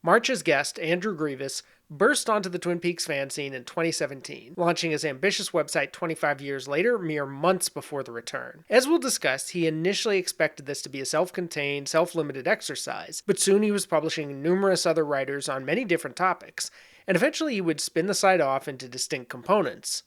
March's guest, Andrew Grevas, burst onto the Twin Peaks fan scene in 2017, launching his ambitious website 25 years later, mere months before the return. As we'll discuss, he initially expected this to be a self-contained, self-limited exercise, but soon he was publishing numerous other writers on many different topics, and eventually he would spin the site off into distinct components.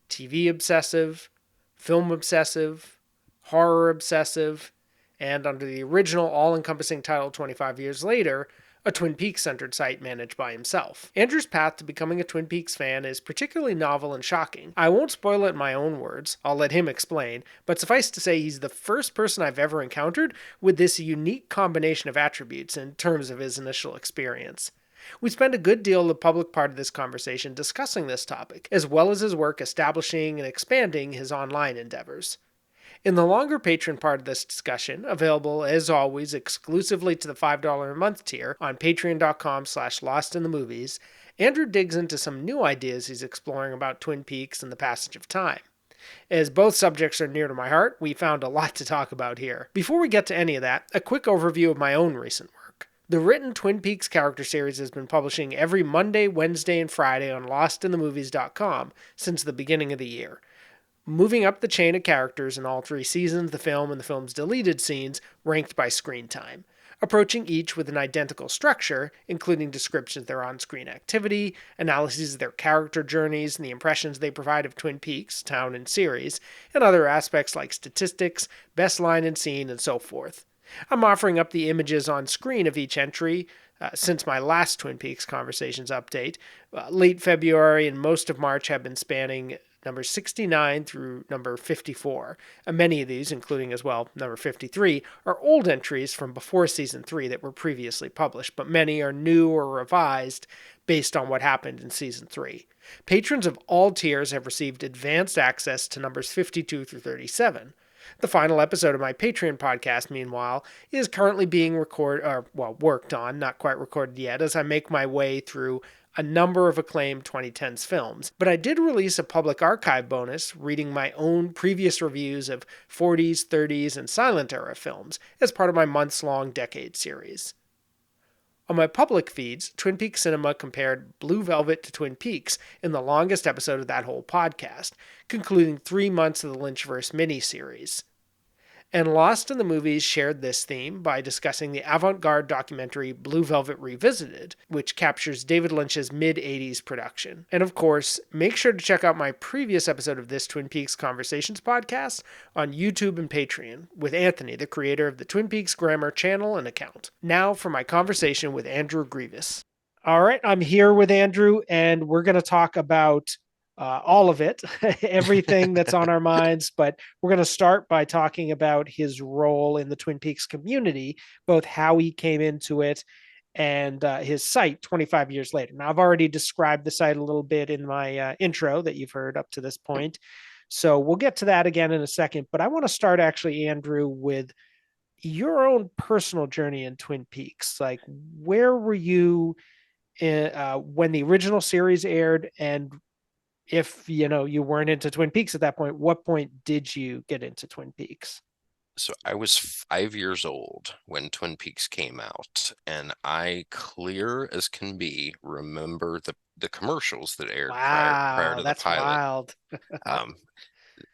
TV obsessive, film obsessive, horror obsessive, and under the original all-encompassing title 25 years later, a Twin Peaks-centered site managed by himself. Andrew's path to becoming a Twin Peaks fan is particularly novel and shocking. I won't spoil it in my own words, I'll let him explain, but suffice to say he's the first person I've ever encountered with this unique combination of attributes in terms of his initial experience. We spend a good deal of the public part of this conversation discussing this topic, as well as his work establishing and expanding his online endeavors. In the longer patron part of this discussion, available as always exclusively to the $5 a month tier on patreon.com/lostinthemovies, Andrew digs into some new ideas he's exploring about Twin Peaks and the passage of time. As both subjects are near to my heart, we found a lot to talk about here. Before we get to any of that, a quick overview of my own recent work. The written Twin Peaks character series has been publishing every Monday, Wednesday, and Friday on lostinthemovies.com since the beginning of the year, moving up the chain of characters in all three seasons, the film, and the film's deleted scenes, ranked by screen time, approaching each with an identical structure, including descriptions of their on-screen activity, analyses of their character journeys, and the impressions they provide of Twin Peaks, town, and series, and other aspects like statistics, best line and scene, and so forth. I'm offering up the images on screen of each entry since my last Twin Peaks Conversations update. Late February and most of March have been spanning number 69 through number 54. And many of these, including as well number 53, are old entries from before season 3 that were previously published, but many are new or revised based on what happened in season 3. Patrons of all tiers have received advanced access to numbers 52 through 37. The final episode of my Patreon podcast, meanwhile, is currently being worked on, not quite recorded yet, as I make my way through a number of acclaimed 2010s films. But I did release a public archive bonus reading my own previous reviews of 40s, 30s, and silent era films as part of my months-long Decade series. On my public feeds, Twin Peaks Cinema compared Blue Velvet to Twin Peaks in the longest episode of that whole podcast, concluding 3 months of the Lynchverse miniseries. And Lost in the Movies shared this theme by discussing the avant-garde documentary Blue Velvet Revisited, which captures David Lynch's mid-80s production. And of course, make sure to check out my previous episode of this Twin Peaks Conversations podcast on YouTube and Patreon with Anthony, the creator of the Twin Peaks Grammar channel and account. Now for my conversation with Andrew Grevas. All right, I'm here with Andrew, and we're going to talk about all of it, everything that's on our minds. But we're going to start by talking about his role in the Twin Peaks community, both how he came into it and his site 25 years later. Now, I've already described the site a little bit in my intro that you've heard up to this point. So we'll get to that again in a second. But I want to start actually, Andrew, with your own personal journey in Twin Peaks. Like, where were you when the original series aired, and if you weren't into Twin Peaks at that point, what point did you get into Twin Peaks? So I was 5 years old when Twin Peaks came out, and I, clear as can be, remember the commercials that aired prior Wow, to the that's pilot. wild. Um,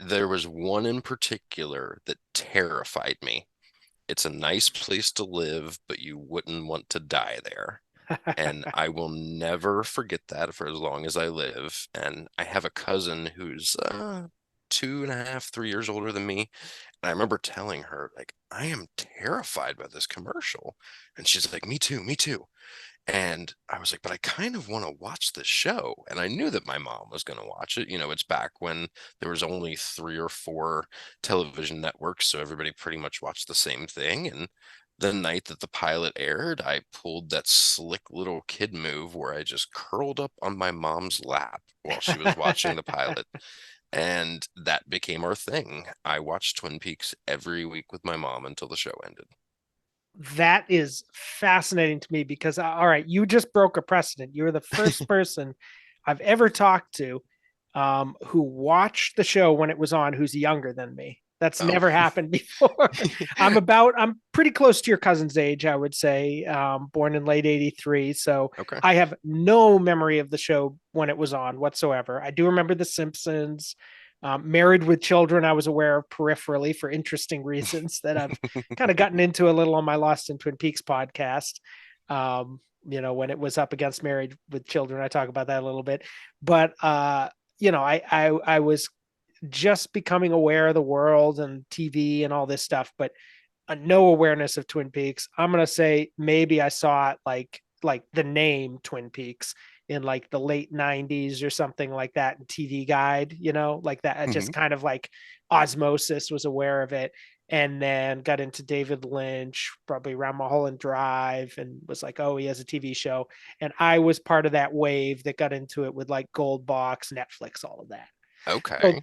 there was one in particular that terrified me. It's a nice place to live, but you wouldn't want to die there. And I will never forget that for as long as I live. And I have a cousin who's 2.5, 3 years older than me. And I remember telling her, like, I am terrified by this commercial. And she's like, me too, me too. And I was like, but I kind of want to watch this show. And I knew that my mom was going to watch it. It's back when there was only 3 or 4 television networks, so everybody pretty much watched the same thing. And the night that the pilot aired, I pulled that slick little kid move where I just curled up on my mom's lap while she was watching the pilot. And that became our thing. I watched Twin Peaks every week with my mom until the show ended. That is fascinating to me because, all right, you just broke a precedent. You were the first person I've ever talked to who watched the show when it was on, who's younger than me. That's Oh, never happened before. I'm pretty close to your cousin's age, I would say, born in late 83. So okay. I have no memory of the show when it was on whatsoever. I do remember The Simpsons. Married with Children, I was aware of peripherally for interesting reasons that I've kind of gotten into a little on my Lost in Twin Peaks podcast. When it was up against Married with Children, I talk about that a little bit. But I was just becoming aware of the world and TV and all this stuff, but no awareness of Twin Peaks. I'm gonna say maybe I saw it like the name Twin Peaks in like the late 90s or something like that in TV Guide, like that. I Hmm. just kind of like osmosis was aware of it. And then got into David Lynch, probably around Mulholland Drive, and was like, oh, he has a TV show. And I was part of that wave that got into it with like Gold Box, Netflix, all of that. Okay. So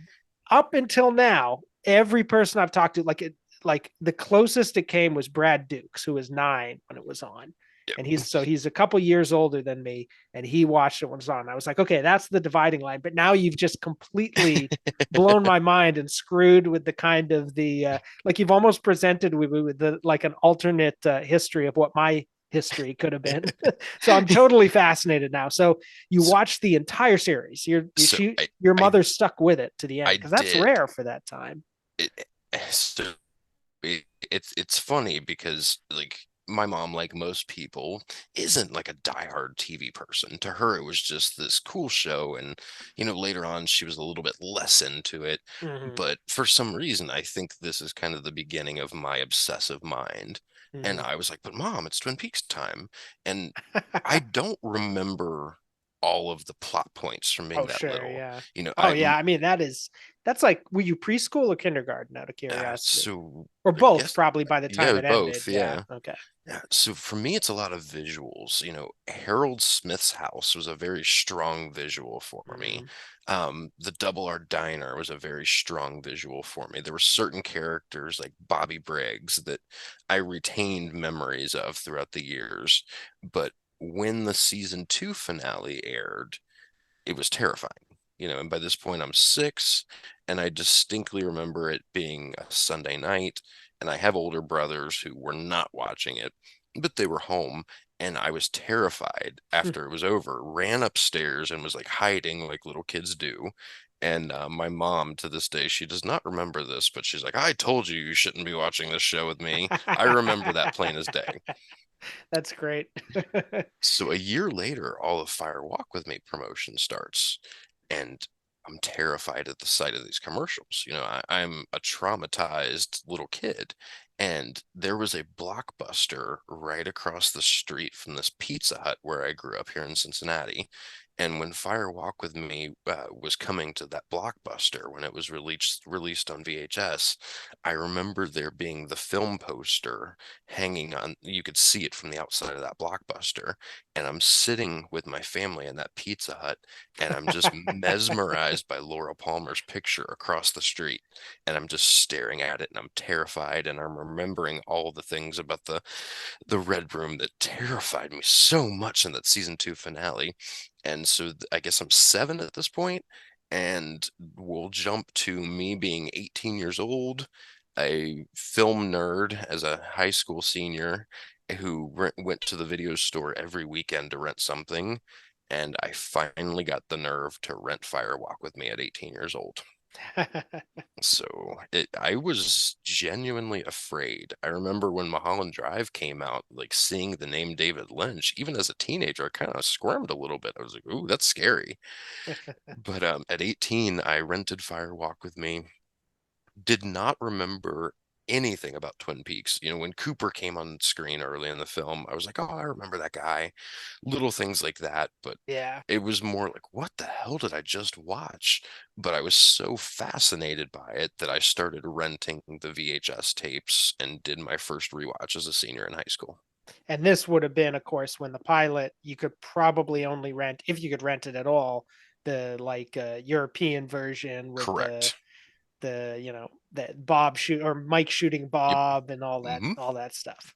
up until now, every person I've talked to, like the closest it came was Brad Dukes, who was 9 when it was on. And he's a couple years older than me, and he watched it when it was on. I was like, okay, that's the dividing line. But now you've just completely blown my mind and screwed with the kind of like you've almost presented with the like an alternate history of what my history could have been. So I'm totally fascinated now. So you So, watched the entire series. so Your I mother stuck with it to the end I because that's did. rare for that time. It, so it's funny because like my mom, like most people, isn't like a diehard TV person. To her, it was just this cool show, and later on, she was a little bit less into it. Mm-hmm. But for some reason, I think this is kind of the beginning of my obsessive mind. And Mm-hmm. I was like, "But mom, it's Twin Peaks time," and I don't remember all of the plot points from being Oh, that sure, little. yeah. You know, Oh, I yeah. I mean, that's like, were you preschool or kindergarten out of curiosity? so Or I both, guess probably by the time yeah, it ended. both, Yeah. yeah. Okay. Yeah, so for me, it's a lot of visuals. Harold Smith's house was a very strong visual for me. Mm-hmm. The Double R Diner was a very strong visual for me. There were certain characters like Bobby Briggs that I retained memories of throughout the years. But when the season 2 finale aired, it was terrifying. And by this point I'm 6, and I distinctly remember it being a Sunday night, and I have older brothers who were not watching it, but they were home, and I was terrified after it was over, ran upstairs and was like hiding like little kids do. And my mom, to this day, she does not remember this, but she's like, I told you shouldn't be watching this show with me. I remember that plain as day. That's great. So a year later, all of Fire Walk with Me promotion starts, and I'm terrified at the sight of these commercials. I'm a traumatized little kid, and there was a Blockbuster right across the street from this Pizza Hut where I grew up here in Cincinnati. And when Fire Walk with Me was coming to that Blockbuster when it was released on VHS, I remember there being the film poster hanging on. You could see it from the outside of that Blockbuster, and I'm sitting with my family in that Pizza Hut, and I'm just mesmerized by Laura Palmer's picture across the street, and I'm just staring at it, and I'm terrified, and I'm remembering all the things about the Red Room that terrified me so much in that season 2 finale. And so I guess I'm 7 at this point, and we'll jump to me being 18 years old, a film nerd as a high school senior who went to the video store every weekend to rent something. And I finally got the nerve to rent Firewalk with Me at 18 years old. So I was genuinely afraid. I remember when Mulholland Drive came out, like seeing the name David Lynch, even as a teenager, I kind of squirmed a little bit. I was like, "Ooh, that's scary." But at 18, I rented Firewalk with Me. Did not remember anything about Twin Peaks. When Cooper came on screen early in the film, I was like, oh, I remember that guy. Little things like that, but Yeah. it was more like, what the hell did I just watch? But I was so fascinated by it that I started renting the VHS tapes and did my first rewatch as a senior in high school. And this would have been, of course, when the pilot you could probably only rent, if you could rent it at all, the like European version with the Correct. the that Bob shoot or Mike shooting Yep. Bob and Hmm. all that stuff.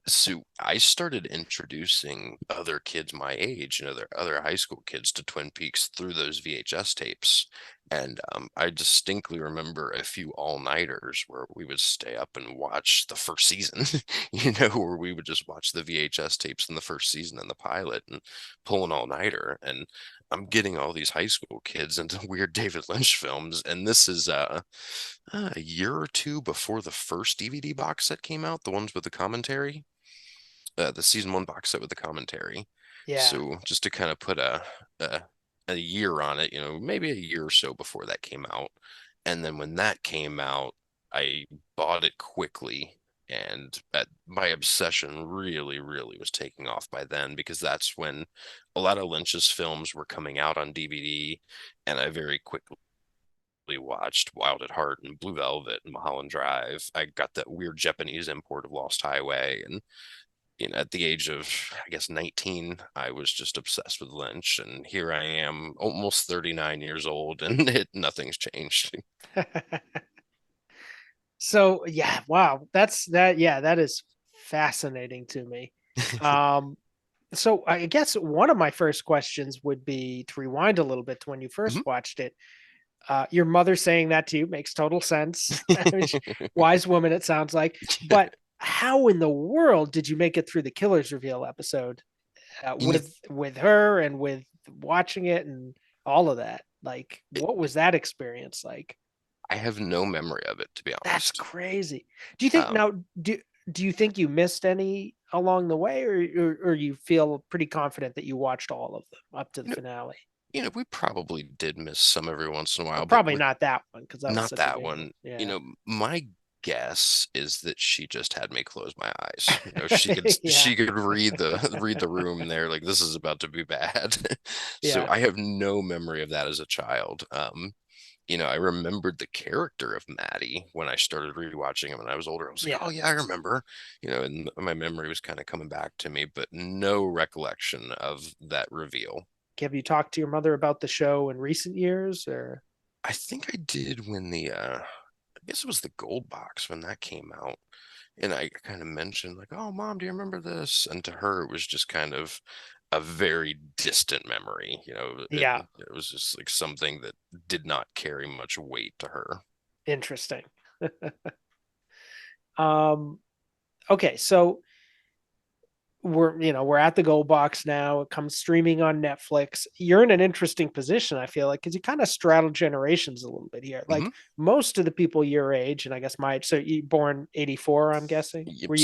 So I started introducing other kids my age, other high school kids to Twin Peaks through those VHS tapes. And I distinctly remember a few all-nighters where we would stay up and watch the first season, where we would just watch the VHS tapes in the first season and the pilot and pull an all-nighter. And I'm getting all these high school kids into weird David Lynch films. And this is a year or two before the first DVD box set came out, the ones with the commentary, the season one box set with the commentary. Yeah. So just to kind of put a a year on it, maybe a year or so before that came out. And then when that came out, I bought it quickly. And my obsession really, really was taking off by then because that's when a lot of Lynch's films were coming out on DVD, and I very quickly watched Wild at Heart and Blue Velvet and Mulholland Drive. I got that weird Japanese import of Lost Highway, and at the age of, I guess, 19, I was just obsessed with Lynch. And here I am, almost 39 years old, and nothing's changed. So yeah, wow, that's that. Yeah, that is fascinating to me. Um, so I guess one of my first questions would be to rewind a little bit to when you first Mhm. watched it. Your mother saying that to you makes total sense. Wise woman, it sounds like. But how in the world did you make it through the Killer's reveal episode You know, with her and with watching it and all of that? Like, what was that experience like? I have no memory of it, to be That's honest. crazy. Do you think Um, now? Do you think you missed any along the way, or you feel pretty confident that you watched all of them up to the you know, finale? we probably did miss some every once in a Well, while, but probably not that one because that was not such a that big one. one. Yeah. My guess is that she just had me close my eyes. She could Yeah. read the room there, like this is about to be bad. So Yeah. I have no memory of that as a child. I remembered the character of Maddie when I started rewatching him when I was older. I was like, Yeah. oh yeah, I remember. And my memory was kind of coming back to me, but no recollection of that reveal. Have you talked to your mother about the show in recent years, or? I think I did when I guess it was the gold box when that came out. And I kind of mentioned like, "Oh, mom, do you remember this?" And to her, it was just kind of a very distant memory. Yeah. It was just like something that did not carry much weight to her. Interesting. Um. Okay. So we're at the gold box now. It comes streaming on Netflix. You're in an interesting position, I feel like, because you kind of straddle generations a little bit here. Hmm. Like most of the people your age, and I guess my so you born 84, I'm guessing. Yep,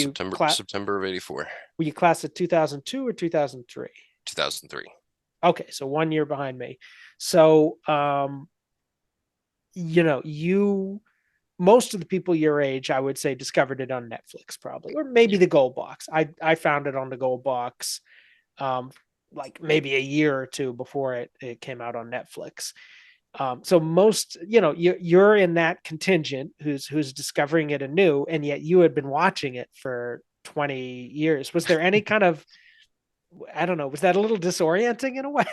September of '84, Were you class of 2002 or 2003? 2003. Okay, so 1 year behind me. So you most of the people your age, I would say, discovered it on Netflix probably, or maybe Yep. the Gold Box. I found it on the Gold Box, um, like maybe a year or two before it came out on Netflix. So most, you're in that contingent who's discovering it anew, and yet you had been watching it for 20 years. Was there any kind of, I don't know, was that a little disorienting in a way?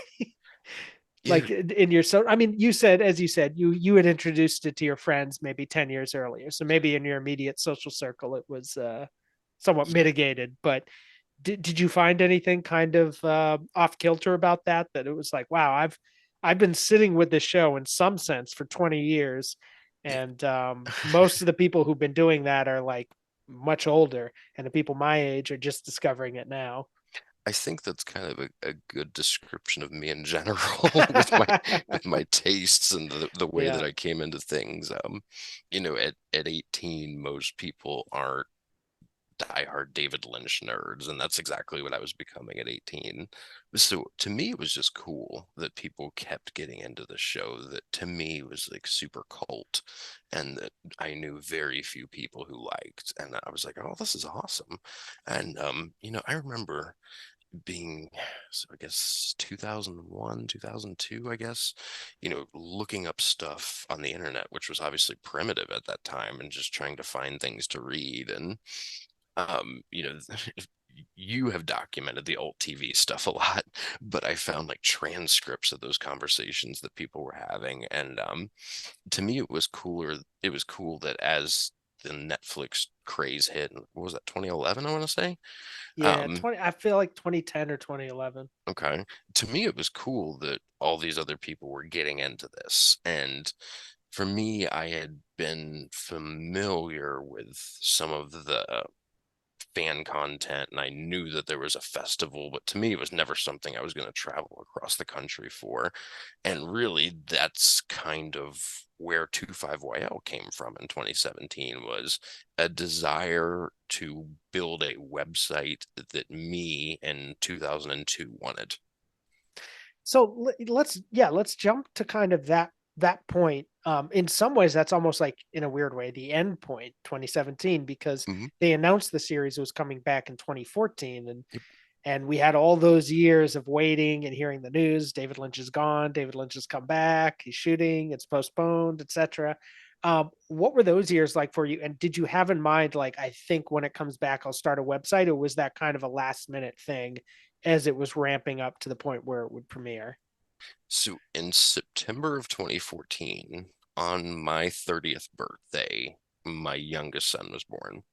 Yeah, Like in your, so I mean, you said, as you said, you had introduced it to your friends maybe 10 years earlier, so maybe in your immediate social circle it was somewhat mitigated. But did you find anything kind of off kilter about that it was like, wow, I've been sitting with this show in some sense for 20 years, yeah. and most of the people who've been doing that are like much older, and the people my age are just discovering it now. I think that's kind of a good description of me in general with my tastes and the way Yeah. that I came into things. At 18, most people aren't diehard David Lynch nerds, and that's exactly what I was becoming at 18. So to me, it was just cool that people kept getting into the show that to me was like super cult, and that I knew very few people who liked, and I was like, oh, this is awesome. And I remember being, so I guess 2001, 2002, I guess, looking up stuff on the internet, which was obviously primitive at that time, and just trying to find things to read. And um, you know, you have documented the old TV stuff a lot, but I found like transcripts of those conversations that people were having. And to me, it was cool that as the Netflix craze hit, what was that, 2011, I want to say? Yeah, Um, 20, I feel like 2010 or 2011. okay. To me, it was cool that all these other people were getting into this. And for me, I had been familiar with some of the fan content and I knew that there was a festival, but to me, it was never something I was going to travel across the country for. And really, that's kind of where 25YL came from in 2017 was a desire to build a website that me in 2002 wanted. So let's jump to kind of that point. In some ways, that's almost like in a weird way the end point, 2017, because Mhm. they announced the series was coming back in 2014, Yep. and we had all those years of waiting and hearing the news. David Lynch is gone. David Lynch has come back. He's shooting. It's postponed, etc. What were those years like for you? And did you have in mind, like, I think when it comes back, I'll start a website, or was that kind of a last minute thing as it was ramping up to the point where it would premiere? So in September of 2014, on my 30th birthday, my youngest son was born.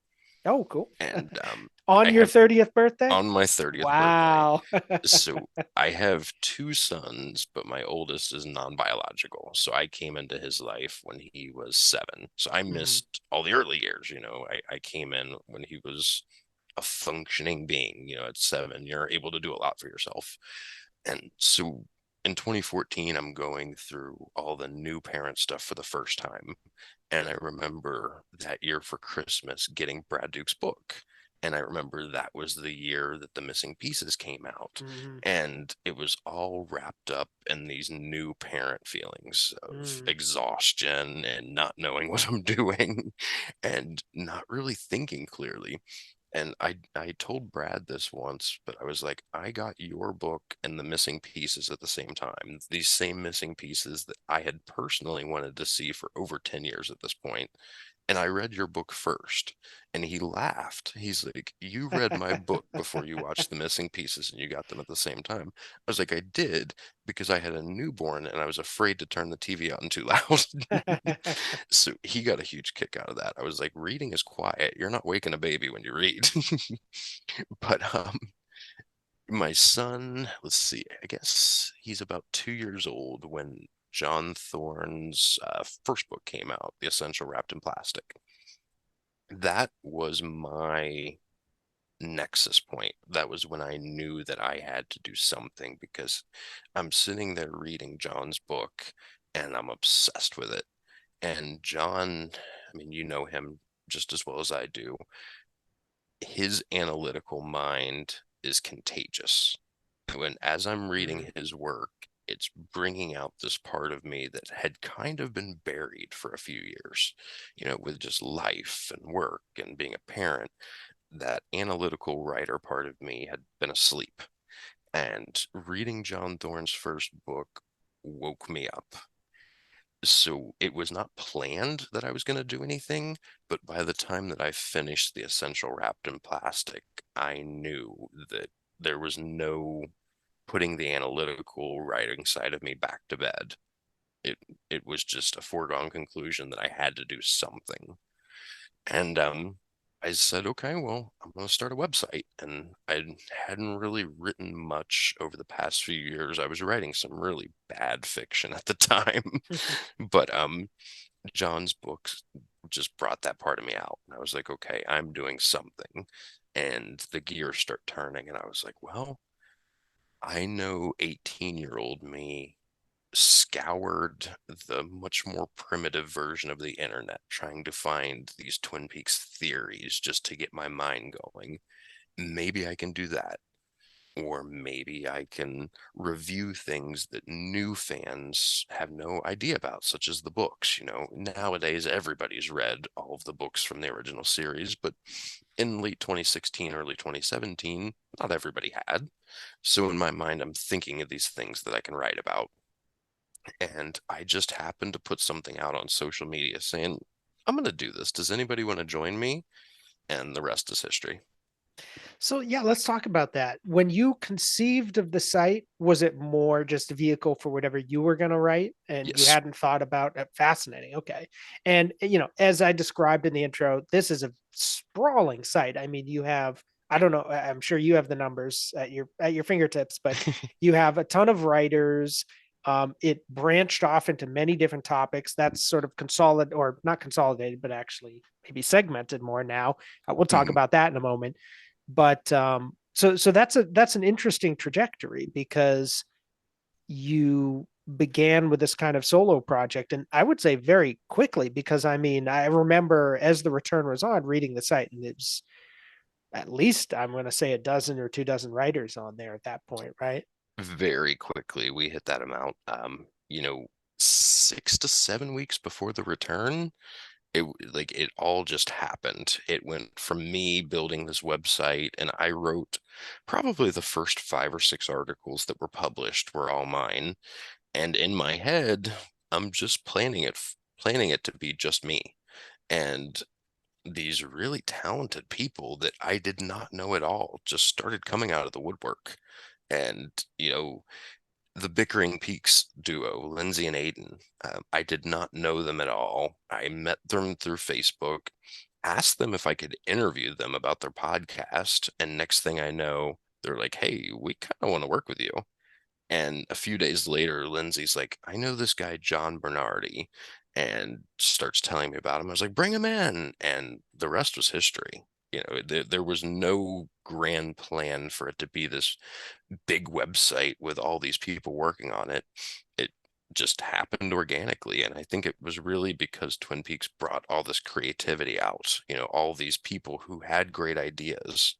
Oh, cool. And I On your have 30th birthday? on my 30th birthday. Wow. So I have two sons, but my oldest is non-biological. So I came into his life when he was 7. So I Mhm. missed all the early years. I came in when he was a functioning being. At 7, you're able to do a lot for yourself. And so in 2014, I'm going through all the new parent stuff for the first time. And I remember that year for Christmas getting Brad Duke's book. And I remember that was the year that The Missing Pieces came out. Mhm. And it was all wrapped up in these new parent feelings of Mhm. exhaustion and not knowing what I'm doing and not really thinking clearly. And I told Brad this once, but I was like, I got your book and The Missing Pieces at the same time. These same missing pieces that I had personally wanted to see for over 10 years at this point. And I read your book first. And he laughed. He's like, you read my book before you watched The Missing Pieces and you got them at the same time. I was like, I did because I had a newborn and I was afraid to turn the TV on too loud. So he got a huge kick out of that. I was like, reading is quiet. You're not waking a baby when you read. But my son, let's see, I guess he's about 2 years old when John Thorne's first book came out, The Essential Wrapped in Plastic. That was my nexus point. That was when I knew that I had to do something because I'm sitting there reading John's book and I'm obsessed with it. And John, I mean, you know him just as well as I do. His analytical mind is contagious. When as I'm Mhm. reading his work, it's bringing out this part of me that had kind of been buried for a few years, with just life and work and being a parent. That analytical writer part of me had been asleep. And reading John Thorne's first book woke me up. So it was not planned that I was going to do anything, but by the time that I finished The Essential Wrapped in Plastic, I knew that there was no putting the analytical writing side of me back to bed. It it was just a foregone conclusion that I had to do something. And I said, okay, well, I'm going to start a website. And I hadn't really written much over the past few years. I was writing some really bad fiction at the time, but John's books just brought that part of me out. And I was like, okay, I'm doing something. And the gears start turning. And I was like, well, I know 18-year-old me scoured the much more primitive version of the internet trying to find these Twin Peaks theories just to get my mind going. Maybe I can do that. Or maybe I can review things that new fans have no idea about, such as the books. Nowadays everybody's read all of the books from the original series, but in late 2016, early 2017, not everybody had. So in my mind, I'm thinking of these things that I can write about. And I just happened to put something out on social media saying, I'm going to do this. Does anybody want to join me? And the rest is history. So yeah, let's talk about that. When you conceived of the site, was it more just a vehicle for whatever you were going to write and you Yes. hadn't thought about it? Fascinating. Okay. And as I described in the intro, this is a sprawling site. I mean, you have I don't know, I'm sure you have the numbers at your fingertips, but you have a ton of writers. It branched off into many different topics. That's sort of consolidated or not consolidated, but actually maybe segmented more now. We'll talk Mhm. about that in a moment, but so that's an interesting trajectory because you began with this kind of solo project, and I would say very quickly, because I mean I remember as the return was on reading the site, and it's at least I'm going to say a dozen or two dozen writers on there at that point, right? Very quickly, we hit that amount. 6 to 7 weeks before the return, like it all just happened. It went from me building this website, and I wrote probably the first 5 or 6 articles that were published were all mine. And in my head, I'm just planning it to be just me. And these really talented people that I did not know at all just started coming out of the woodwork. And, the Bickering Peaks duo, Lindsay and Aiden, I did not know them at all. I met them through Facebook, asked them if I could interview them about their podcast. And next thing I know, they're like, hey, we kind of want to work with you. And a few days later, Lindsay's like, I know this guy, John Bernardi, and starts telling me about him. I was like, bring him in. And the rest was history. There was no grand plan for it to be this big website with all these people working on it. It just happened organically. And I think it was really because Twin Peaks brought all this creativity out, all these people who had great ideas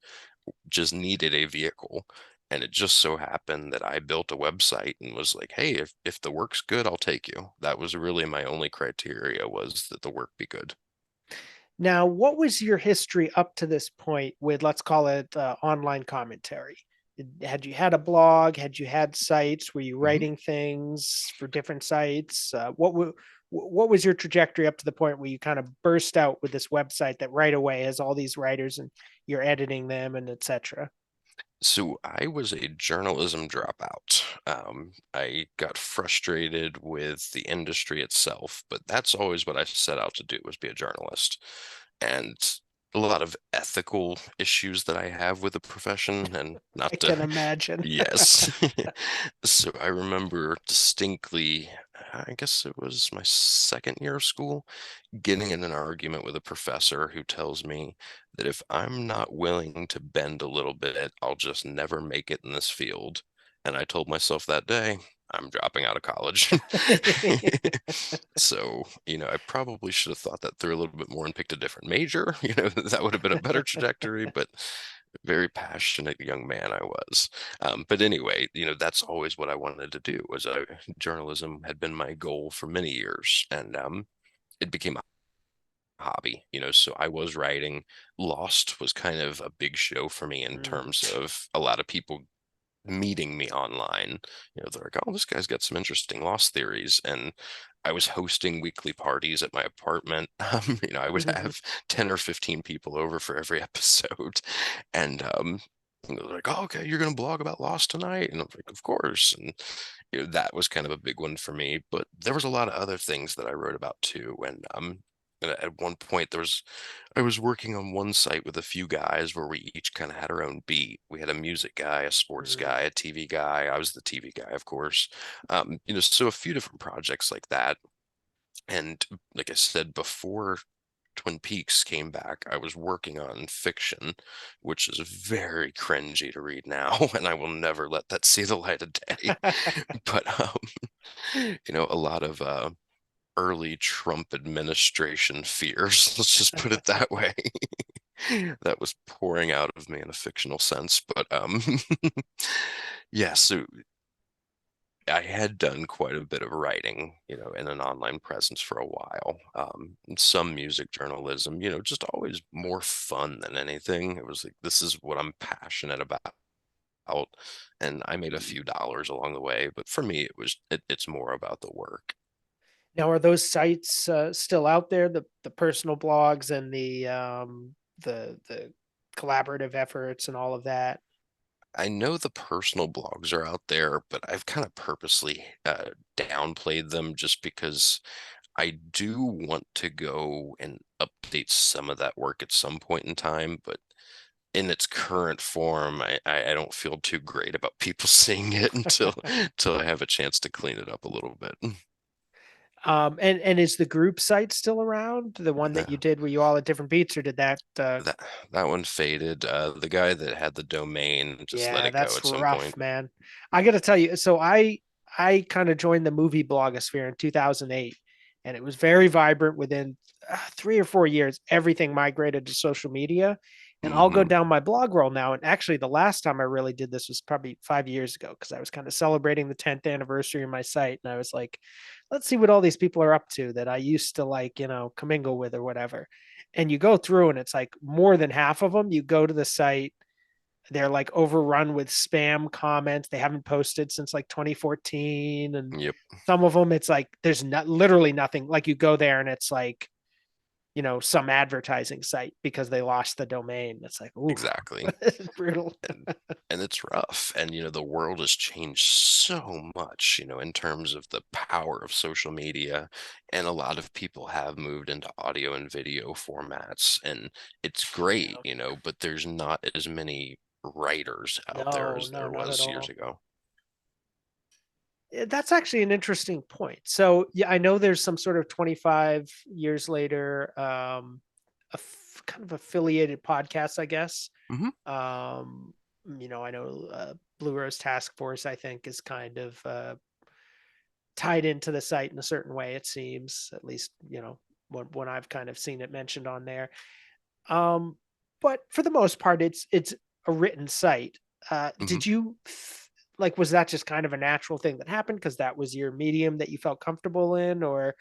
just needed a vehicle. And it just so happened that I built a website and was like, hey, if the work's good, I'll take you. That was really my only criteria, was that the work be good. Now, what was your history up to this point with, let's call it, online commentary? Had you had a blog? Had you had sites? Were you Mhm. writing things for different sites? What was your trajectory up to the point where you kind of burst out with this website that right away has all these writers and you're editing them and etc. So I was a journalism dropout. I got frustrated with the industry itself, but that's always what I set out to do, was be a journalist. And a lot of ethical issues that I have with the profession, and I not to, can imagine. yes. So I remember distinctly, I guess it was my second year of school, getting in an argument with a professor who tells me that if I'm not willing to bend a little bit, I'll just never make it in this field. And I told myself that day, I'm dropping out of college. So, I probably should have thought that through a little bit more and picked a different major. That would have been a better trajectory, but very passionate young man I was. But anyway, that's always what I wanted to do. Journalism had been my goal for many years, and it became a hobby, so I was writing. Lost was kind of a big show for me in Mm. terms of a lot of people meeting me online. They're like, oh, this guy's got some interesting Lost theories. And I was hosting weekly parties at my apartment. I would have 10 or 15 people over for every episode. And they're like, oh, okay, you're going to blog about Lost tonight? And I'm like, of course. And that was kind of a big one for me. But there was a lot of other things that I wrote about too. And at one point, I was working on one site with a few guys where we each kind of had our own beat. We had a music guy, a sports Mm. guy, a TV guy. I was the TV guy, of course. So a few different projects like that. And like I said, before Twin Peaks came back, I was working on fiction, which is very cringy to read now, and I will never let that see the light of day. But a lot of early Trump administration fears, let's just put it that way. That was pouring out of me in a fictional sense. But yeah, so I had done quite a bit of writing, in an online presence for a while. Some music journalism, just always more fun than anything. It was like, this is what I'm passionate about. And I made a few dollars along the way, but for me, it's more about the work. Now, are those sites still out there? The personal blogs and the collaborative efforts and all of that. I know the personal blogs are out there, but I've kind of purposely downplayed them just because I do want to go and update some of that work at some point in time, but in its current form, I don't feel too great about people seeing it until I have a chance to clean it up a little bit. And is the group site still around? The one that you No, did where you all at different beats, or did that that that one faded. The guy that had the domain just let yeah, it go that's at some rough, point. man. I got to tell you, so I kind of joined the movie blogosphere in 2008, and it was very vibrant. Within 3 or 4 years, everything migrated to social media, and I'll go Hmm. down my blog roll now. And actually, the last time I really did this was probably 5 years ago because I was kind of celebrating the 10th anniversary of my site, and I was like, let's see what all these people are up to that I used to like, commingle with or whatever. And you go through, and it's like more than half of them. You go to the site, they're like overrun with spam comments. They haven't posted since like 2014. And Yep, some of them, it's like there's not literally nothing. Like you go there and it's like, some advertising site because they lost the domain. It's like, ooh, exactly. it's brutal. and and it's rough, and the world has changed so much, in terms of the power of social media, and a lot of people have moved into audio and video formats, and it's great, Yeah. but there's not as many writers out there No, as no, there not at was years all. ago. That's actually an interesting point. So yeah, I know there's some sort of 25 years later, kind of affiliated podcast, I guess. Hmm. Um, I know Blue Rose Task Force, I think, is kind of tied into the site in a certain way. It seems, at least, when I've kind of seen it mentioned on there. Um, but for the most part, it's a written site. Hmm. Did you like? Was that just kind of a natural thing that happened because that was your medium that you felt comfortable in, or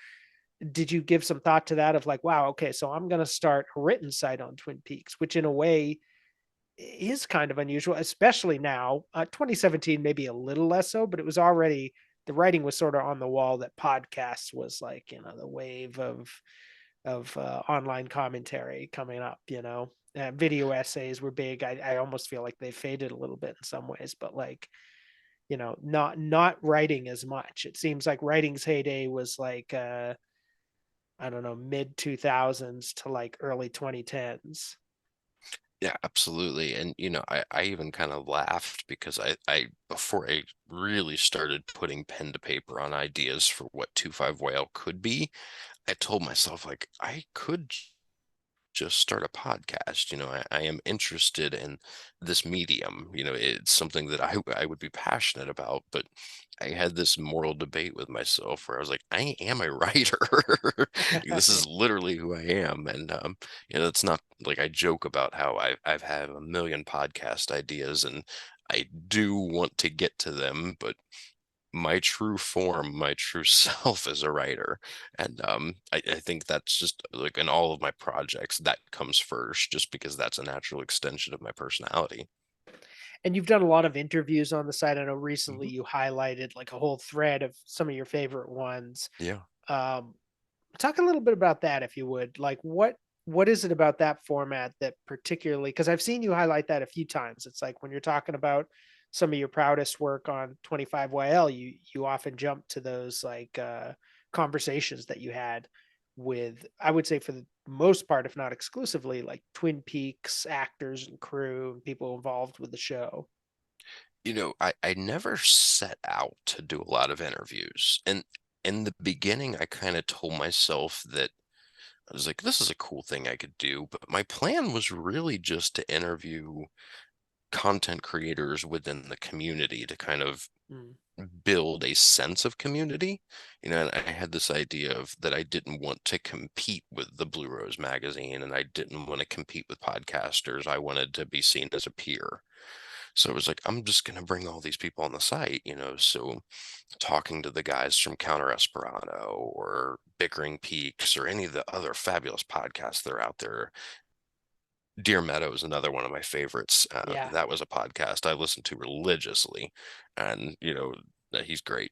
did you give some thought to that of like, wow, okay, so I'm going to start a written site on Twin Peaks, which in a way is kind of unusual, especially now. 2017, maybe a little less so, but it was already the writing was sort of on the wall that podcasts was like, the wave of online commentary coming up. Video essays were big. I almost feel like they faded a little bit in some ways, but like, not writing as much. It seems like writing's heyday was like I don't know, mid 2000s to like early 2010s. Yeah, absolutely. And I even kind of laughed because I before I really started putting pen to paper on ideas for what 25 Whale could be, I told myself, like, I could just start a podcast. I am interested in this medium. It's something that I would be passionate about, but I had this moral debate with myself where I was like, I am a writer. This is literally who I am. And it's not like I joke about how I've had a million podcast ideas and I do want to get to them, but my true form, my true self as a writer. And I think that's just like in all of my projects, that comes first, just because that's a natural extension of my personality. And you've done a lot of interviews on the site. I know recently Mhm. you highlighted like a whole thread of some of your favorite ones. Yeah. Um, Talk a little bit about that if you would. Like what is it about that format that particularly, because I've seen you highlight that a few times. It's like when you're talking about some of your proudest work on 25YL, you often jump to those like conversations that you had with, I would say for the most part, if not exclusively, like Twin Peaks actors and crew and people involved with the show. I never set out to do a lot of interviews. And in the beginning, I kind of told myself that I was like, this is a cool thing I could do. But my plan was really just to interview content creators within the community to kind of Mm, build a sense of community. And I had this idea of that I didn't want to compete with the Blue Rose magazine and I didn't want to compete with podcasters. I wanted to be seen as a peer. So it was like, I'm just going to bring all these people on the site, so talking to the guys from Counter Esperanto or Bickering Peaks or any of the other fabulous podcasts that are out there. Deer Meadow is another one of my favorites. yeah. That was a podcast I listened to religiously, and he's great.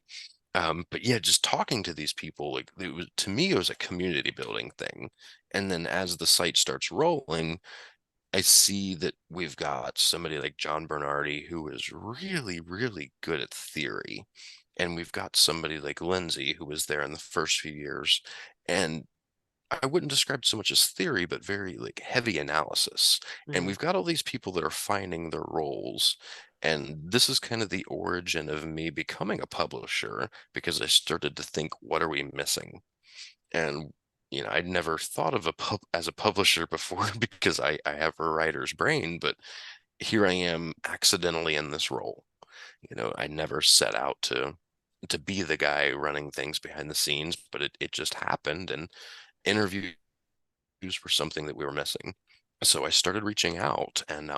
But yeah, just talking to these people, like to me, it was a community building thing. And then as the site starts rolling, I see that we've got somebody like John Bernardi who is really, really good at theory. And we've got somebody like Lindsay who was there in the first few years. And I wouldn't describe so much as theory, but very like heavy analysis. And Mhm. we've got all these people that are finding their roles. And this is kind of the origin of me becoming a publisher because I started to think, what are we missing? And I'd never thought of as a publisher before because I have a writer's brain, but here I am accidentally in this role. I never set out to be the guy running things behind the scenes, but it just happened, and interviews were something that we were missing. So I started reaching out, and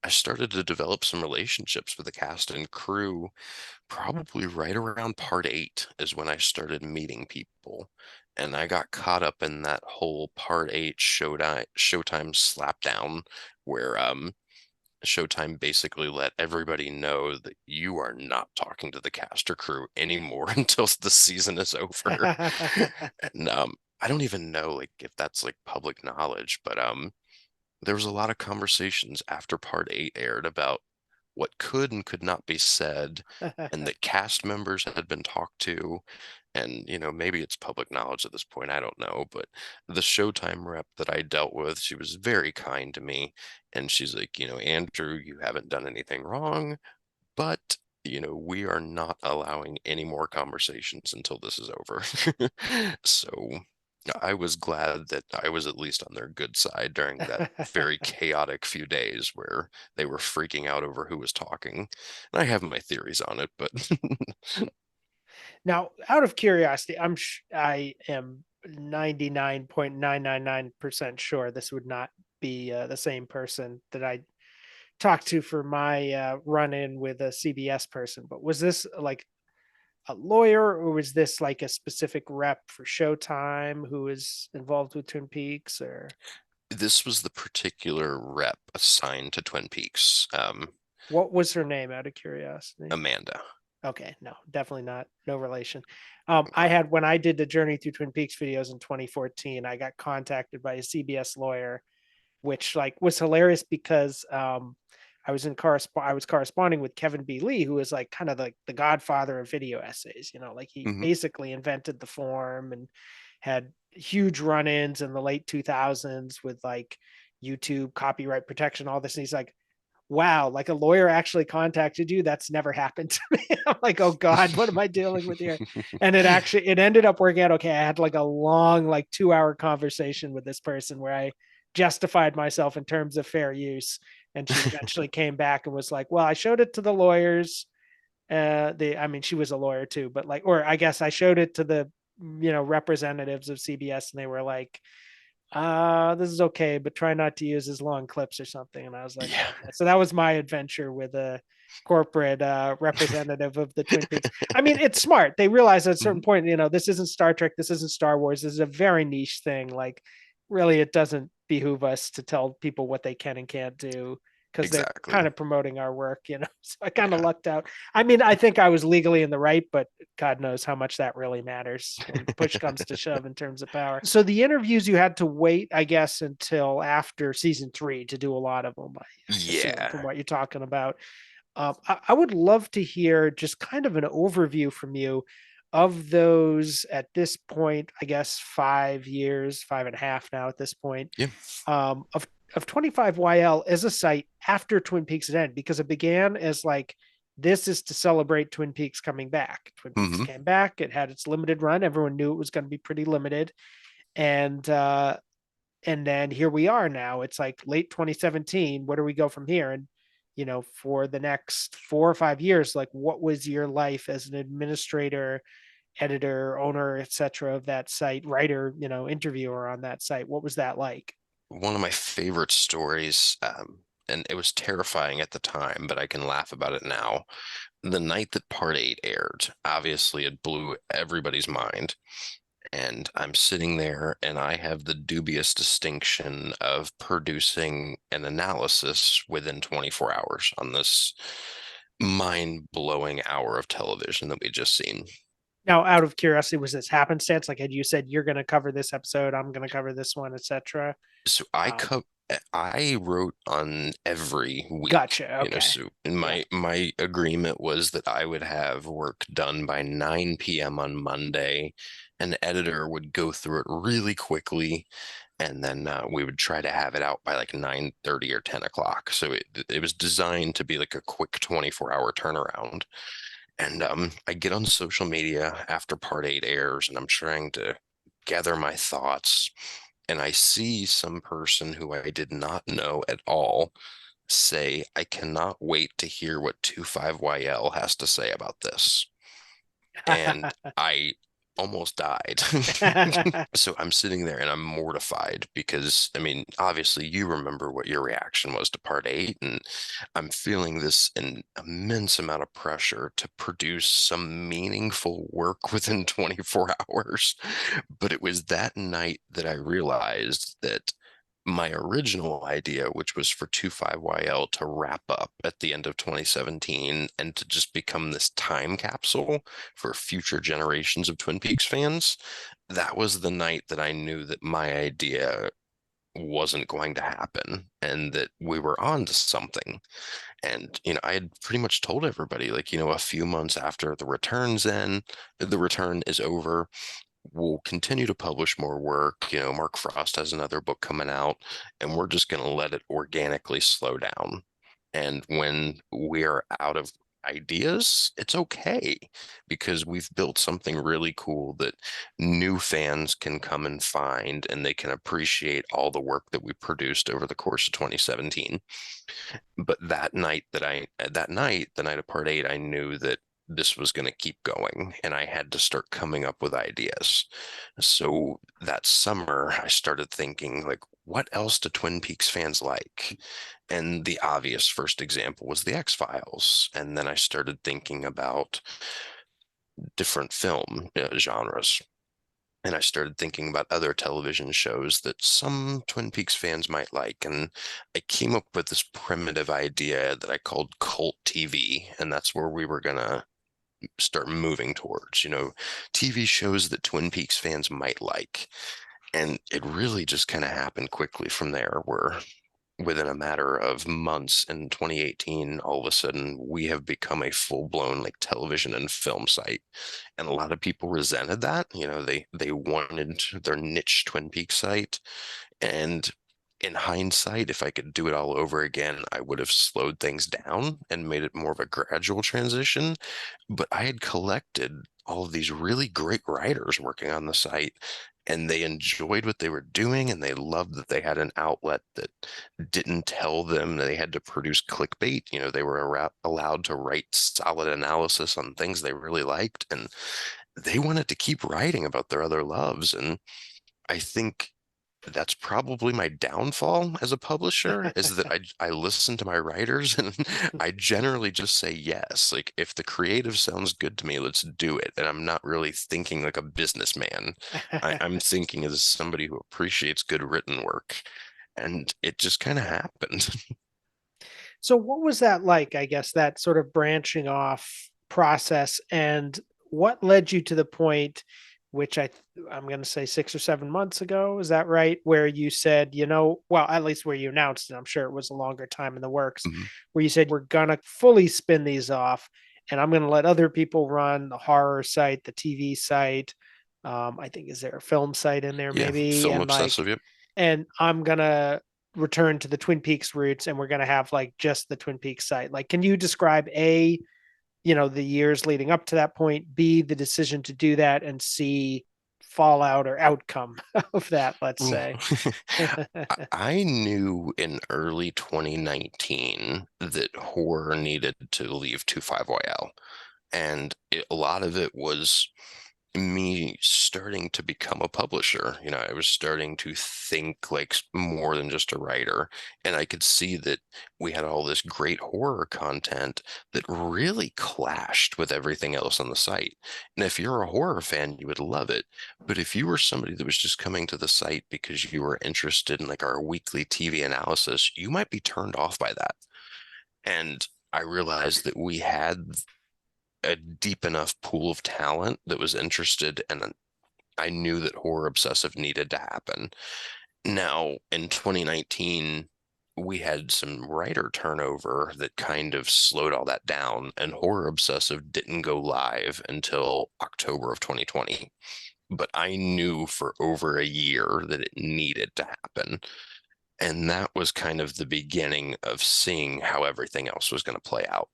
I started to develop some relationships with the cast and crew. Probably right around part 8 is when I started meeting people. And I got caught up in that whole part 8 Showtime slapdown where Showtime basically let everybody know that you are not talking to the cast or crew anymore until the season is over. And I don't even know like if that's like public knowledge, but there was a lot of conversations after part 8 aired about what could and could not be said, and that cast members had been talked to. And, maybe it's public knowledge at this point, I don't know. But the Showtime rep that I dealt with, she was very kind to me. And she's like, Andrew, you haven't done anything wrong, but we are not allowing any more conversations until this is over. So I was glad that I was at least on their good side during that very chaotic few days where they were freaking out over who was talking. And I have my theories on it, but Now, out of curiosity, I am 99.999% sure this would not be the same person that I talked to for my run-in with a CBS person. But was this like a lawyer, or was this like a specific rep for Showtime who is involved with Twin Peaks? Or this was the particular rep assigned to Twin Peaks, what was her name, out of curiosity? Amanda. Okay, no, definitely not. No relation. I Okay. had when I did the Journey Through Twin Peaks videos in 2014, I got contacted by a CBS lawyer, which like was hilarious because I was corresponding with Kevin B. Lee, who is like kind of like the godfather of video essays. Like he Hmm. basically invented the form and had huge run-ins in the late 2000s with like YouTube copyright protection, all this. And he's like, wow, like a lawyer actually contacted you. That's never happened to me. I'm like, oh God, what am I dealing with here? And it ended up working out okay. I had like a long, like 2 hour conversation with this person where I justified myself in terms of fair use. And she eventually came back and was like, well, I showed it to the lawyers. I mean, she was a lawyer too, but like, or I guess I showed it to the, representatives of CBS, and they were like, this is okay, but try not to use his long clips or something. And I was like, Yeah. okay. So that was my adventure with a corporate representative of the Twin Peaks. I mean, it's smart. They realize at a certain Mhm. point, this isn't Star Trek, this isn't Star Wars, this is a very niche thing. Like, really, it doesn't behoove us to tell people what they can and can't do because they're kind Exactly. of promoting our work. So I kind of Yeah. lucked out. I mean, I think I was legally in the right, but God knows how much that really matters when push comes to shove in terms of power. So the interviews, you had to wait, I guess, until after season 3 to do a lot of them, I assume, from Yeah. what you're talking about. I would love to hear just kind of an overview from you of those at this point, I guess 5 years, 5.5 now at this point, Yeah. of 25YL as a site after Twin Peaks had ended, because it began as like, this is to celebrate Twin Peaks coming back. Twin Peaks Hmm. came back. It had its limited run. Everyone knew it was going to be pretty limited, and then here we are now. It's like late 2017. Where do we go from here? And for the next 4 or 5 years, like, what was your life as an administrator, editor, owner, etc. of that site, writer, interviewer on that site? What was that like? One of my favorite stories, and it was terrifying at the time, but I can laugh about it now. The night that part 8 aired, obviously it blew everybody's mind. And I'm sitting there and I have the dubious distinction of producing an analysis within 24 hours on this mind-blowing hour of television that we just seen. Now, out of curiosity, was this happenstance? Like, had you said you're going to cover this episode, I'm going to cover this one, etc.? So Um, I wrote on every week, Gotcha. you know, Okay. so Yeah. my agreement was that I would have work done by 9 p.m. on Monday. An editor would go through it really quickly, and then we would try to have it out by like 9:30 or 10 o'clock. So it was designed to be like a quick 24-hour turnaround. And I get on social media after part eight airs, and I'm trying to gather my thoughts. And I see some person who I did not know at all say, I cannot wait to hear what 25YL has to say about this. And I almost died. So I'm sitting there and I'm mortified because, I mean, obviously you remember what your reaction was to part eight, and I'm feeling this an immense amount of pressure to produce some meaningful work within 24 hours. But it was that night that I realized that my original idea, which was for 25YL to wrap up at the end of 2017 and to just become this time capsule for future generations of Twin Peaks fans, that was the night that I knew that my idea wasn't going to happen and that we were on to something. And, I had pretty much told everybody, like, a few months after the return is over, we'll continue to publish more work. Mark Frost has another book coming out, and we're just going to let it organically slow down. And when we are out of ideas, it's okay because we've built something really cool that new fans can come and find, and they can appreciate all the work that we produced over the course of 2017. But that night, the night of part eight, I knew that this was going to keep going and I had to start coming up with ideas. So that summer, I started thinking, like, what else do Twin Peaks fans like? And the obvious first example was the X-Files. And then I started thinking about different film genres. And I started thinking about other television shows that some Twin Peaks fans might like. And I came up with this primitive idea that I called cult TV. And that's where we were going to start moving towards, TV shows that Twin Peaks fans might like. And it really just kind of happened quickly from there, where within a matter of months in 2018, all of a sudden we have become a full-blown like television and film site. And a lot of people resented that. They wanted their niche Twin Peaks site. And in hindsight, if I could do it all over again, I would have slowed things down and made it more of a gradual transition. But I had collected all of these really great writers working on the site, and they enjoyed what they were doing, and they loved that they had an outlet that didn't tell them that they had to produce clickbait. They were allowed to write solid analysis on things they really liked, and they wanted to keep writing about their other loves. And I think that's probably my downfall as a publisher, is that I listen to my writers and I generally just say yes. Like, if the creative sounds good to me, let's do it. And I'm not really thinking like a businessman. I'm thinking as somebody who appreciates good written work. And it just kind of happened. So what was that like, I guess, that sort of branching off process, and what led you to the point, which I'm going to say 6 or 7 months ago, is that right, where you said, well, at least where you announced it, I'm sure it was a longer time in the works, Mhm. where you said we're going to fully spin these off and I'm going to let other people run the horror site, the TV site. I think, is there a film site in there Yeah, maybe? film And like, obsessive. Yep. and I'm gonna return to the Twin Peaks roots, and we're gonna have like just the Twin Peaks site. Like, can you describe A, the years leading up to that point, B, the decision to do that, and C, fallout or outcome of that, let's Ooh. say. I knew in early 2019 that horror needed to leave 25YL. And a lot of it was me starting to become a publisher. I was starting to think like more than just a writer. And I could see that we had all this great horror content that really clashed with everything else on the site. And if you're a horror fan, you would love it. But if you were somebody that was just coming to the site because you were interested in like our weekly TV analysis, you might be turned off by that. And I realized that we had a deep enough pool of talent that was interested, and I knew that horror obsessive needed to happen. Now, in 2019, we had some writer turnover that kind of slowed all that down, and Horror Obsessive didn't go live until October of 2020. But I knew for over a year that it needed to happen. And that was kind of the beginning of seeing how everything else was going to play out.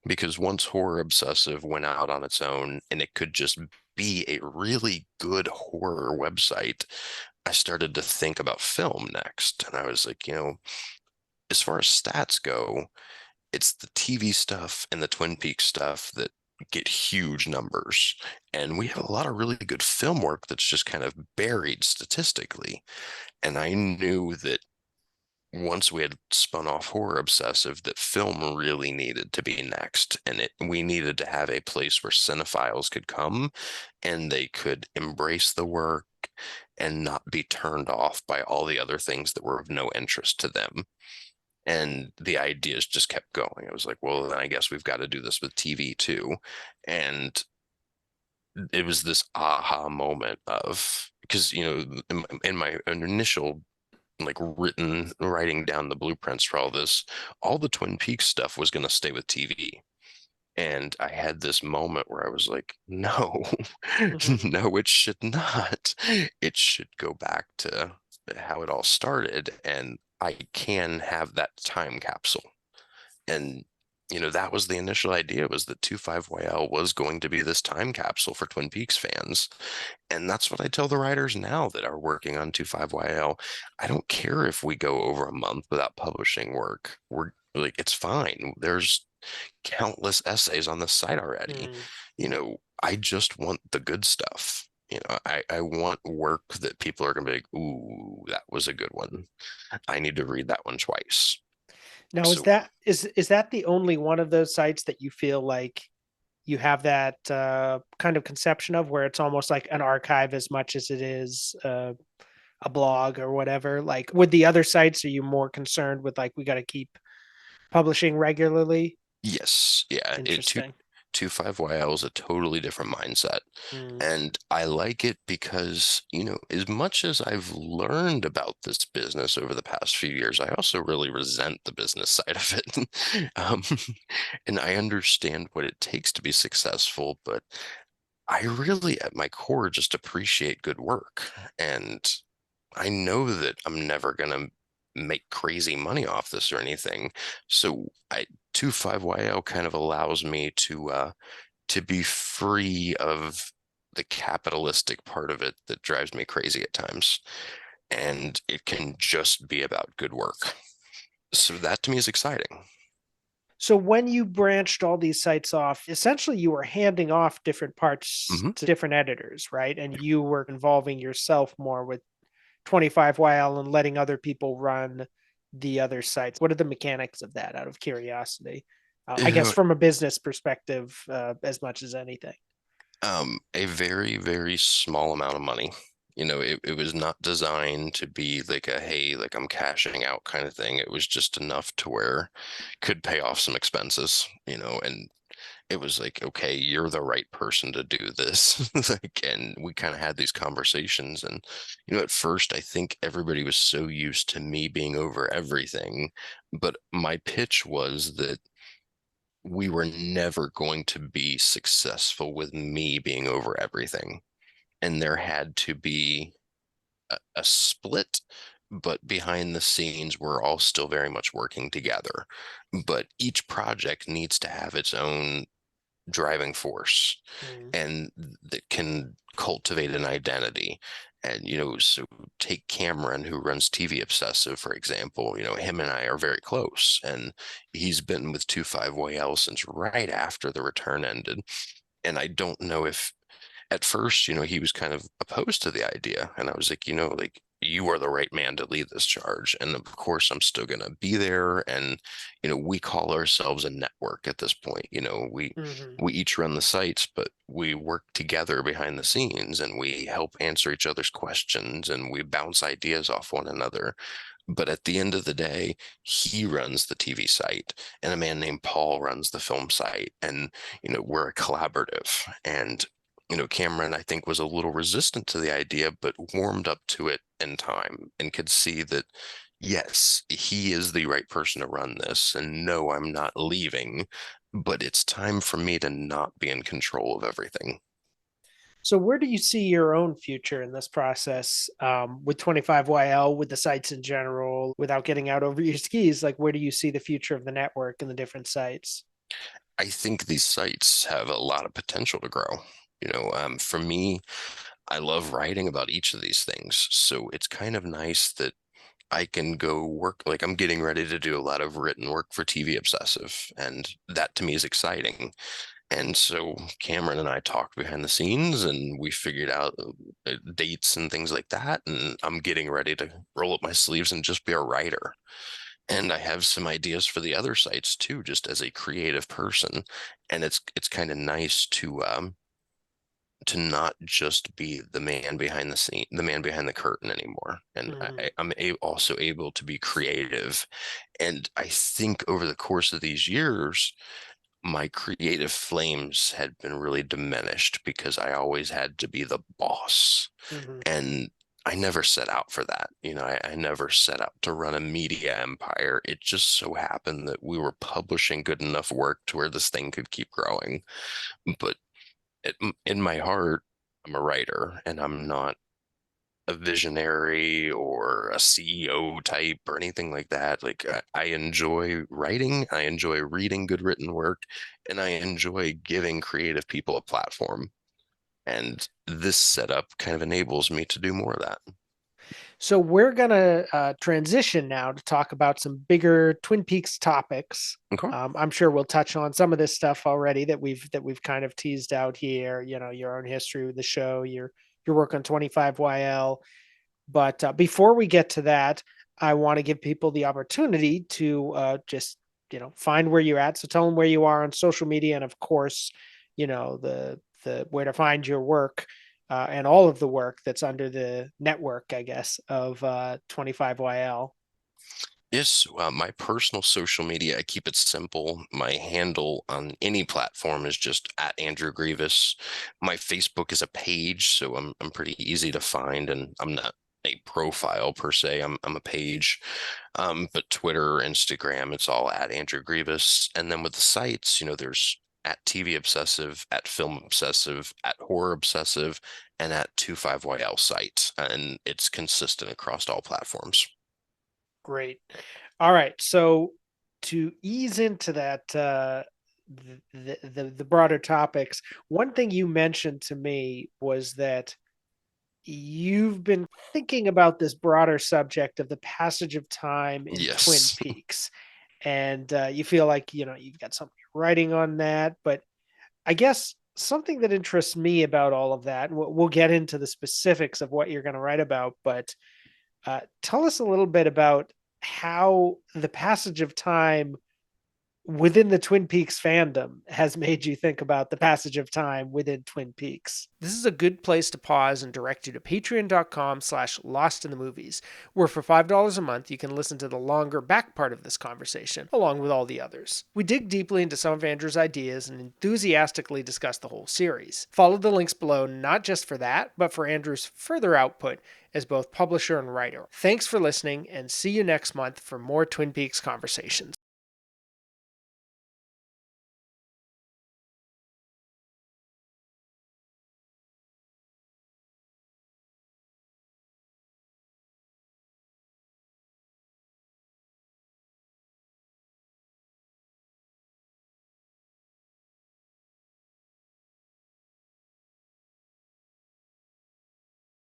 Because once Horror Obsessive went out on its own and it could just be a really good horror website, I started to think about film next. And I was like, as far as stats go, it's the TV stuff and the Twin Peaks stuff that get huge numbers. And we have a lot of really good film work that's just kind of buried statistically. And I knew that once we had spun off Horror Obsessive, that film really needed to be next. And we needed to have a place where cinephiles could come and they could embrace the work and not be turned off by all the other things that were of no interest to them. And the ideas just kept going. I was like, well, then I guess we've got to do this with TV too. And it was this aha moment of, because, in my initial like writing down the blueprints for all this, all the Twin Peaks stuff was going to stay with TV. And I had this moment where I was like, no, Hmm. no, it should not. It should go back to how it all started. And I can have that time capsule. And, that was the initial idea, was that 25YL was going to be this time capsule for Twin Peaks fans. And that's what I tell the writers now that are working on 25YL. I don't care if we go over a month without publishing work. We're like, it's fine. There's countless essays on the site already. Mm. I just want the good stuff. I want work that people are going to be like, ooh, that was a good one. I need to read that one twice. Now, is So, that is that the only one of those sites that you feel like you have that kind of conception of, where it's almost like an archive as much as it is a blog or whatever? Like with the other sites, are you more concerned with like we got to keep publishing regularly? yes, yeah, Interesting. 25YL is a totally different mindset. Mm. And I like it because, as much as I've learned about this business over the past few years, I also really resent the business side of it. Um, and I understand what it takes to be successful, but I really, at my core, just appreciate good work. And I know that I'm never going to make crazy money off this or anything. So 25YL kind of allows me to be free of the capitalistic part of it that drives me crazy at times. And it can just be about good work. So that to me is exciting. So when you branched all these sites off, essentially you were handing off different parts Hmm. to different editors, right? And you were involving yourself more with 25YL and letting other people run the other sites. What are the mechanics of that, out of curiosity? I You guess know, from a business perspective, as much as anything. a very, very small amount of money. It was not designed to be like a, hey, like I'm cashing out kind of thing. It was just enough to where could pay off some expenses, and it was like, okay, you're the right person to do this. Like, and we kind of had these conversations. And, at first, I think everybody was so used to me being over everything. But my pitch was that we were never going to be successful with me being over everything. And there had to be a split, but behind the scenes, we're all still very much working together. But each project needs to have its own driving force Mm. and that can cultivate an identity. And, so take Cameron, who runs TV Obsessive, for example. Him and I are very close, and he's been with 25YL since right after the return ended. And I don't know if at first, he was kind of opposed to the idea. And I was like, like you are the right man to lead this charge. And of course, I'm still going to be there. And, we call ourselves a network at this point. Hmm. We each run the sites, but we work together behind the scenes and we help answer each other's questions and we bounce ideas off one another. But at the end of the day, he runs the TV site and a man named Paul runs the film site. And, we're a collaborative. And Cameron, I think, was a little resistant to the idea, but warmed up to it in time and could see that, yes, he is the right person to run this. And no, I'm not leaving, but it's time for me to not be in control of everything. So, where do you see your own future in this process with 25YL, with the sites in general, without getting out over your skis? Like, where do you see the future of the network and the different sites? I think these sites have a lot of potential to grow. For me, I love writing about each of these things. So it's kind of nice that I can go work, like I'm getting ready to do a lot of written work for TV Obsessive, and that to me is exciting. And so Cameron and I talked behind the scenes and we figured out dates and things like that. And I'm getting ready to roll up my sleeves and just be a writer. And I have some ideas for the other sites too, just as a creative person. And it's kind of nice to not just be the man behind the scene, the man behind the curtain anymore. And Mhm. also able to be creative. And I think over the course of these years, my creative flames had been really diminished because I always had to be the boss. Mhm. And I never set out for that. I never set out to run a media empire. It just so happened that we were publishing good enough work to where this thing could keep growing. But in my heart, I'm a writer and I'm not a visionary or a CEO type or anything like that. Like I enjoy writing, I enjoy reading good written work, and I enjoy giving creative people a platform. And this setup kind of enables me to do more of that. So we're gonna transition now to talk about some bigger Twin Peaks topics. Okay. I'm sure we'll touch on some of this stuff already that we've kind of teased out here. You know, your own history with the show, your work on 25YL. But before we get to that, I want to give people the opportunity to just find where you're at. So tell them where you are on social media, and of course, the where to find your work and all of the work that's under the network, I guess, of 25YL. Yes, my personal social media, I keep it simple. My handle on any platform is just at Andrew Grevas. My Facebook is a page, so I'm pretty easy to find, and I'm not a profile per se. I'm a page. But Twitter, Instagram, it's all at Andrew Grevas. And then with the sites, there's at TV Obsessive, at Film Obsessive, at Horror Obsessive, and at 25YL site. And it's consistent across all platforms. Great. All right. So to ease into that, the broader topics, one thing you mentioned to me was that you've been thinking about this broader subject of the passage of time in Twin Yes. Peaks, and you feel like you've got something writing on that. But I guess something that interests me about all of that, and we'll get into the specifics of what you're going to write about, but tell us a little bit about how the passage of time within the Twin Peaks fandom has made you think about the passage of time within Twin Peaks. This is a good place to pause and direct you to patreon.com/lost in the movies, where for $5 a month you can listen to the longer back part of this conversation, along with all the others. We dig deeply into some of Andrew's ideas and enthusiastically discuss the whole series. Follow the links below not just for that, but for Andrew's further output as both publisher and writer. Thanks for listening, and see you next month for more Twin Peaks conversations.